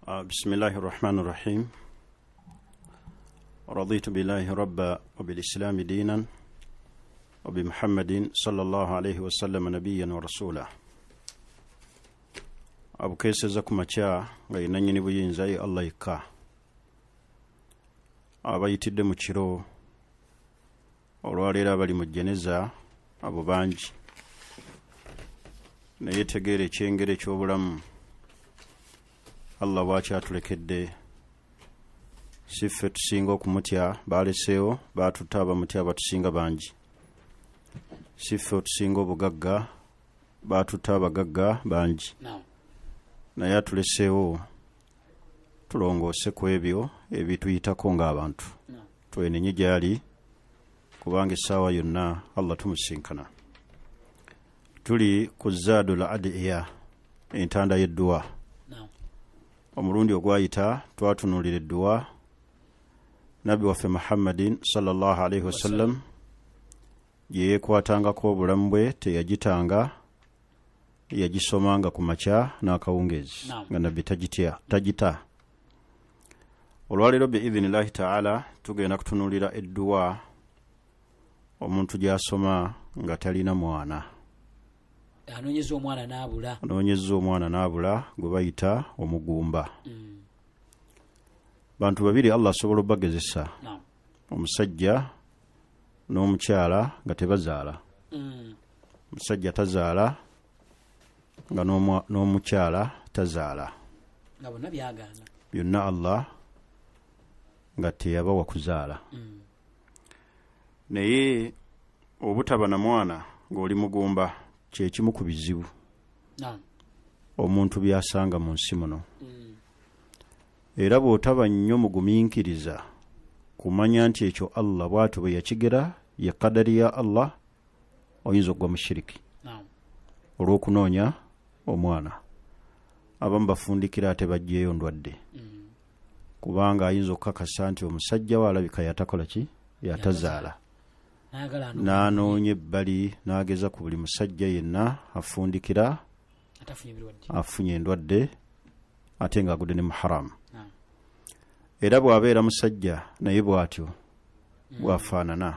بسم الله الرحمن الرحيم رضيت بالله ربا وبالإسلام دينا وبمحمد صلى الله عليه وسلم نبيا ورسولا أبو كيس زكما تشا غيناني بوين زي الله يكا أبايتي دمو تشيرو olwaleero abali mu jeneza abo bangi naye tegeera ekyengere eky'obulamu Allah bwakyatulekedde si ffe tusinga okumutya baleseewo baatutta abamutya abatusinga bangi si ffe otusinga obugagga baatutta abagagga bangi naye atuleseewo tulongoose ku ebyo ebituyitako ng'abantu twenenye gyali kubanga essaawa yonna Allah tumusinkana tuli ku zaadul adiya entanda y'edduwa omulundi ogwayita twatunuulira edduwa nabbi waffe Muhammadin sallallahu alaihi wasallam gye yeekwatangako obulamu bwe teyagitanga yagisomanga ku makya n'akawungeezi nga nabbi tagita olwaleero biidhinillahi taala tugenda kutunuulira edduwa omuntu gy'asoma nga talina mwana anoonyeza omwana n'abula gwe bayita omugumba bantu babiri Allah asobola obbagezesa omusajja n'omukyala nga tebazaala omusajja tazaala nga n'omukyala tazaala byonna Allah nga teyabawa kuzaala naye obutaba na mwana ng'oli mugumba kyekimu ku bizibu omuntu byasanga mu nsi muno era bw'otaba nnyo mugumiikiriza kumanya nti ekyo Allah bw'atyo bwe yakigera ye kadari ya Allah oyinza okugwa mushiriki olw'okunoonya omwana abamu bafundikira ate bajjeeyo ndwadde kubanga ayinza okukakasa nti omusajja we alabika yatakola ki yatazaala n'anoonya ebbali n'ageza ku buli musajja yenna afundikira afunye endwadde ate ng'agudde ne mu haramu era bw'abeera musajja naye bw'atyo bw'afaanana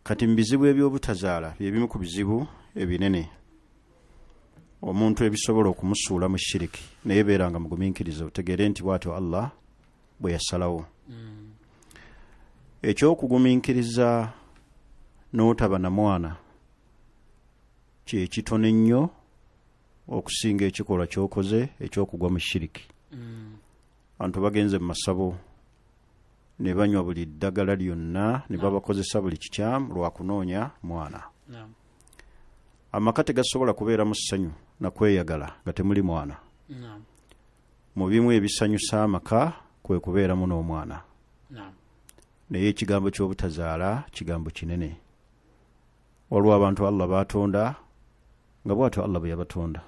kati mu bizibu eby'obutazaala bye bimu ku bizibu ebinene omuntu ebisobola okumusuula mu shiriki naye beeranga mugumiikiriza otegeere nti bw'atyo Allah bwe yasalawo ekyokugumiikiriza n'otaba na mwana kye kitone nnyo okusinga ekikolwa ky'okoze ekyokugwa mu shiriki abantu bagenze mu masabo ne banywa buli ddagala lyonna ne babakozesa buli kikyamu lwa kunoonya mwana amaka tegasobola kubeera mu ssanyu na kweyagala nga temuli mwana mu bimu ebisanyusa amaka kwe kubeeramu n'omwana naye ekigambo ky'obutazaala kigambo kinene waliwo abantu Allah batonda nga bw'atyo Allah bwe yabatonda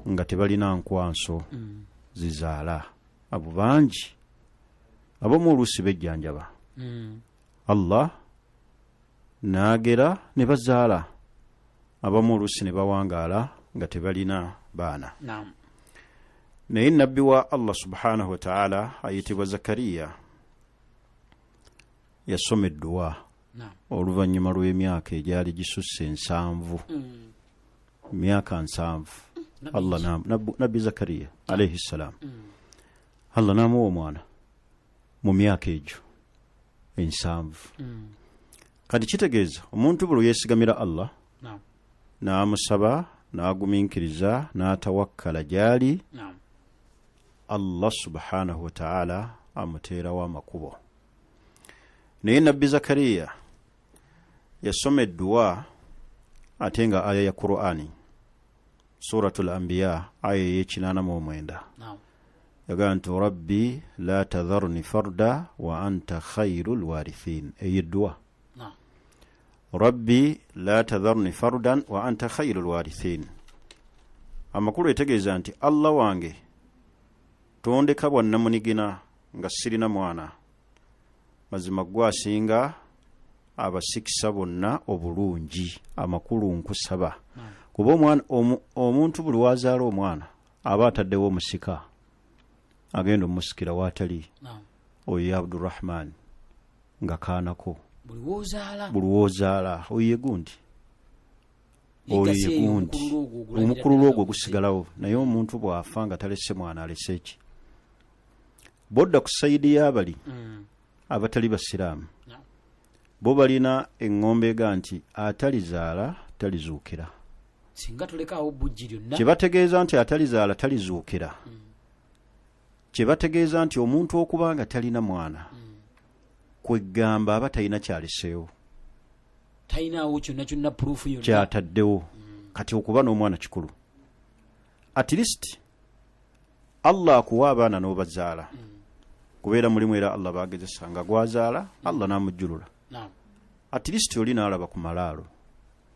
nga tebalina nkwanso zizaala abo bangi abamu oluusi bejjanjaba Allah n'agera ne bazaala abamu oluusi ne bawangaala nga tebalina baana naye nabbi wa Allah subhanahu wa ta'ala ayitibwa Zakariya yasoma edduwa oluvannyuma lw'emyaka egyali gisusse 7 myaka 7 Allah nabbi Zakariya alayhi salam Allah n'amuwa omwana mu myaka egyo 7 kati kitegeeza omuntu buli yeesigamira Allah n'amusaba n'agumiikiriza n'atawakkala gyali Allah subhanahu wa ta'ala amuteerawo amakubo naye nabbi Zakariya yasoma edduwa ate nga aya ya Qur'ani suratul anbiya aya y'e89 yagaa nti rabbi la tadharni farda wa anta khayrul warithin eyedduwa rabbi la tadharni fardan wa anta khayrul warithin amakulu etegeeza nti Allah wange tondeka bwannamunigina nga sirina mwana mazima gwasinga abasikisa bonna obulungi amakulu nkusaba kuba omuntu buli wazaala omwana aba ataddewo omusika agenda omusikira waatali oyo ye Abdurrahman nga kaanako buli woozaala oyo ye gundi omukulu ogwo gusigalawo naye omuntu bw'afa nga talese mwana alese ki bodda ku sayidi y'abali abatali basiraamu bo balina eŋŋombe ega nti atalizaala talizuukira singa tulekaawo bujji lyonna kye bategeeza nti atalizaala talizuukira kye bategeeza nti omuntu okuba nga talina mwana kweggamba aba talina kyaleseewo talinawo kyonna kyonna puruufu yonna kyataddewo kati okuba n'omwana kikulu at least Allah akuwa abaana n'obazaala kubeera mulimu era Allah baagezesa nga gwazaala Allah n'amujjulula at least oli n'alaba ku malaalo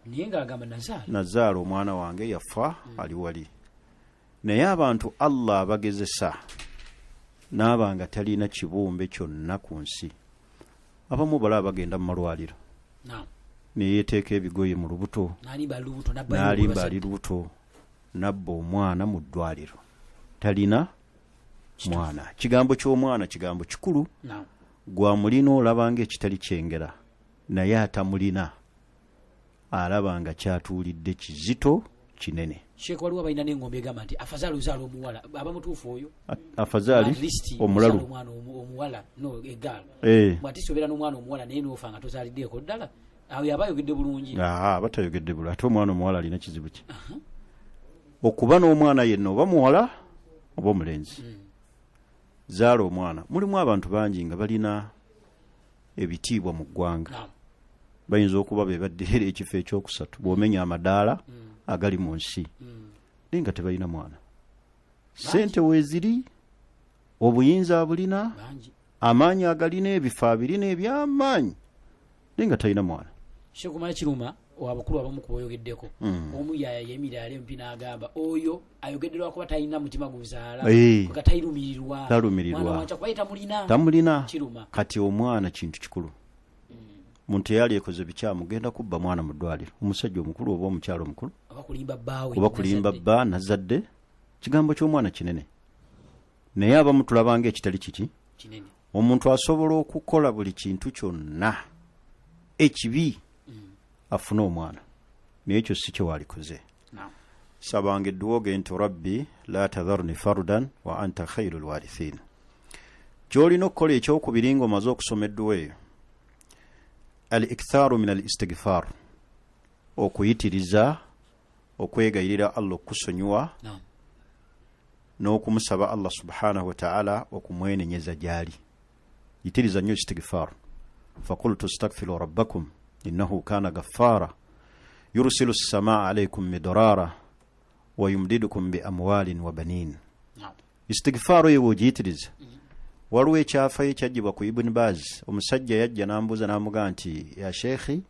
naye ng'agamba nazaala omwana wange yafa ali wali naye abantu Allah abagezesa n'aba nga talina kibumbe kyonna ku nsi abamu bala bagenda mu malwaliro neyeteeka ebigoye mu lubuto n'alimba ali lubuto nabba omwana mu ddwaliro talina mwana kigambo ky'omwana kigambo kikulu gwamulina olaba ng'ekitali kyengera naye atamulina alaba nga kyatuulidde kizito kinene Sheikh waliwo balina n'engombe egamba nti afazaali ozaala omuwala aba mutuufu oyo afazaali omulalu omwana omuwala no egaalo bw'atisi obeera n'omwana omuwala naye n'ofa nga tozaaliddeeko ddala awo yaba ayogedde bulungi batayogedde bulungi ate omwana omuwala alina kizibu ki okuba n'omwana yenna oba muwala oba omulenzi zaala omwana mulimu abantu bangi nga balina ebitiibwa mu ggwanga bayinza okuba be baddeera ekifo ekyokusatu bw'omenya amadaala agali mu nsi naye nga tebalina mwana sente weeziri obuyinza abulina amaanyi agalina ebifo abirina eby'amaanyi naye nga talina mwana shekumala kiruma abakulu abamu kubayogeddeko omu yemirira alempi n'agamba oyo ayogedde lwakuba talina mutima guzaala nga talumirirwa tamulina kati omwana kintu kikulu muntu eyali ekoze bikyamu genda kubba mwana mu ddwaliro omusajja omukulu oba omukyalo omukulu oba kulimba bba nazadde kigambo ky'omwana kinene naye abamu tulabanga ekitali kiki omuntu asobola okukola buli kintu kyonna ekibi afuna omwana naye ekyo si kyewalikoze sabanga edduwoge nti rabbi la tadharni fardan wa anta khairu lwarithin kyolina okukola ekyokubiri nga omaze okusoma edduwa eyo al-ikthaaru min al-istighfar okuyitiriza okwegayirira Allah okusonyiwa n'okumusaba Allah subhanahu wa ta'ala okumwenenyeza gyali yitiriza nnyo istighfar faqultu astaghfiru rabbakum innahu kana ghaffara yursilu as-samaa alaykum midrara wa yumdidukum bi amwalin wa banin istighfar yewo jitiriza waliwo ekyafa ekyajjibwa ku Ibn Baz omusajja yajja n'ambuuza n'amugamba nti ya sheikhi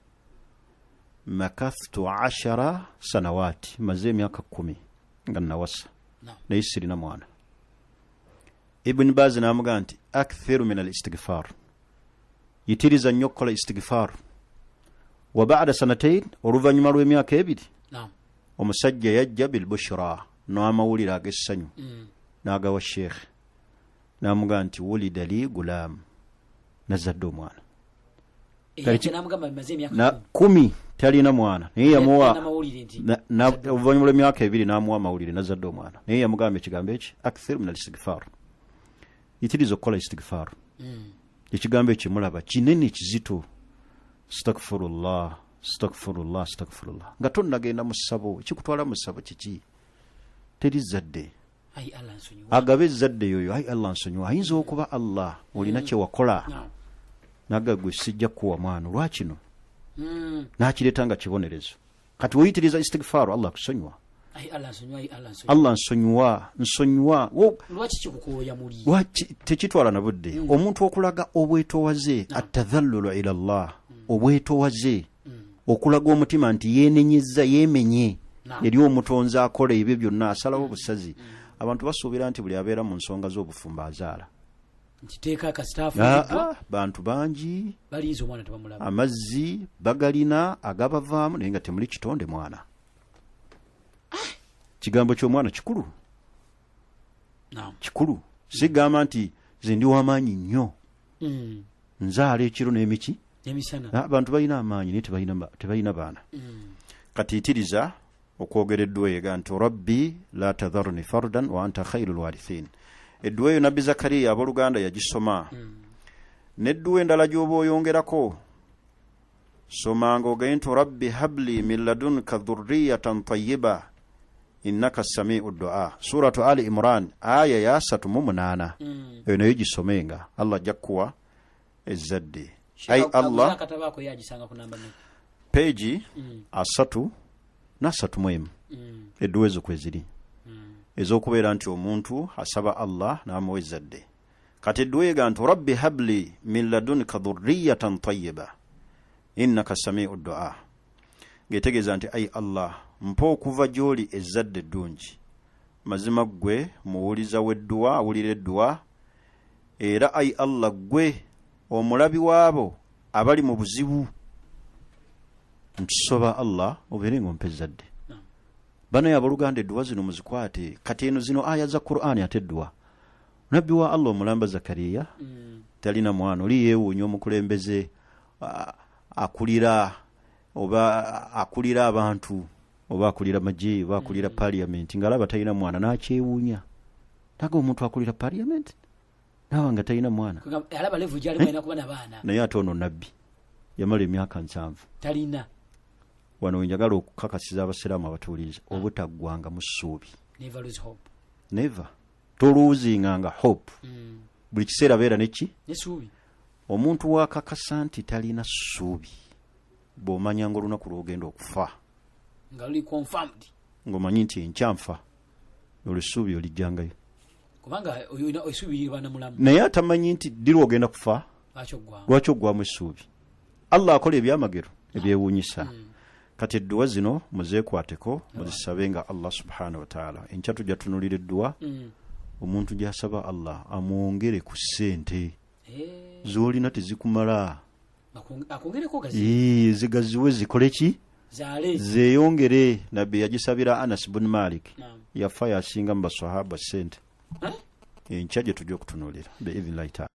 makathtu 10 sanawati maze emyaka 10 nga nawasa naye sirina mwana Ibn Baz n'amugamba nti akthiru min al-istighfar yitiriza nnyo okukola istighfar wa ba'da sanatayn oluvannyuma lw'emyaka 2 omusajja yajja bil bushra n'amawulire ag'essanyu n'agawa sheikhi n'amugamba nti wulida li gulam nazadde omwana na 10 talina mwana naye yamuwa oluvannyuma lw'emyaka 2 n'amuwa amawulire nazadde omwana naye yamugamba ekigambo eki akthir min al-istighfar yitiriza okukola istighfar ekigambo ekimulaba kinene kizito astaghfirullah astaghfirullah astaghfirullah nga tonnagenda mu ssabo ekikutwala mu ssabo kiki teri zadde agabe ezzadde yoyo ayi Allah nsonyiwa ayinza okuba Allah olina kye wakola nagagwe sijja kuwa mwana lwakino n'akireeta nga kibonerezo kati woyitiriza istighfar Allah kusonyiwa Allah nsonyiwa tekitwala na budde omuntu okulaga obwetoowaze atadhallulu ila Allah obwetoowaze okulaga omutima nti yeenenyezza yeemenye eri omutonzi akola ebyo byonna asalawo obusazi abantu basuubira nti buli abeera mu nsonga z'obufumba azaala bantu bangi amazzi bagalina agabavaamu naye nga temuli kitonde mwana kigambo ky'omwana kikulu kikulu sigamba nti nze ndi w'amaanyi nnyo nzaala ekiro n'emiki abantu balina amaanyi naye tebalina baana katiitiriza okwogera edduwa ega nti rabbi la tadharni fardan wa anta khairu lwarithin edduwa eyo nabbi zakariya abooluganda yagisoma n'edduwa endala gy'oba oyongerako somanga ogaye nti rabbi habli min ladunka dhurriyatan tayyiba innaka samiu du'a suratu ali imran aya ya 38 eyo nayo gisomenga allah ajja kuwa ezzadde ai allah peji 3 edduwa ezo kweziri ez'okubeera nti omuntu asaba allah n'amuwa ezzadde kati edduwa ega nti rabbi habli min ladunka dhurriyatan tayyiba innaka samiu du'a getegeeza nti ai allah mpa okuva gy'oli ezzadde eddungi mazima ggwe muwuliza w'edduwa awulira edduwa era ai allah ggwe omulabi waabo abali mu buzibu ntusoba allah obeere ng'ompa ezzadde bano yabaluganda edduwa zino muzikwate kati eno zino aya za qur'ani ate edduwa nabbi wa allah omulamba zakariya talina mwana oli yeewuunya omukulembeze akulira abantu oba akulira magye oba akulira parliament ng'alaba talina mwana n'akyewuunya naga omuntu akulira parliament nawa nga talina mwana naye ate ono nabbi yamala emyaka 7 talina wano wenjagala okukakasiza abasiraamu abatuuliza obutaggwanga mu ssuubi never toluuzinganga hope buli kiseera beera neki omuntu wakakasa nti talina ssuubi bw'omanya nga olunaku lw'ogenda okufa ng'omanyi nti enkyanfa olwo essuubi olijjangayo naye atamanyi nti ddi lw'ogenda kufa lwaki oggwamu essuubi allah akola ebyamagero ebyewuunyisa kati edduwa zino muzeekwateko muzisabe nga allah subhanahu wataala enkya tujja tunulira edduwa omuntu gy'asaba allah amwongere ku ssente z'olina tezikumala zigaziwe zikole ki zeeyongere nabbi yagisabira anas bun malik yafa yasinga mu basahaba ssente enkya gye tujja okutunulira biidhnillahi taala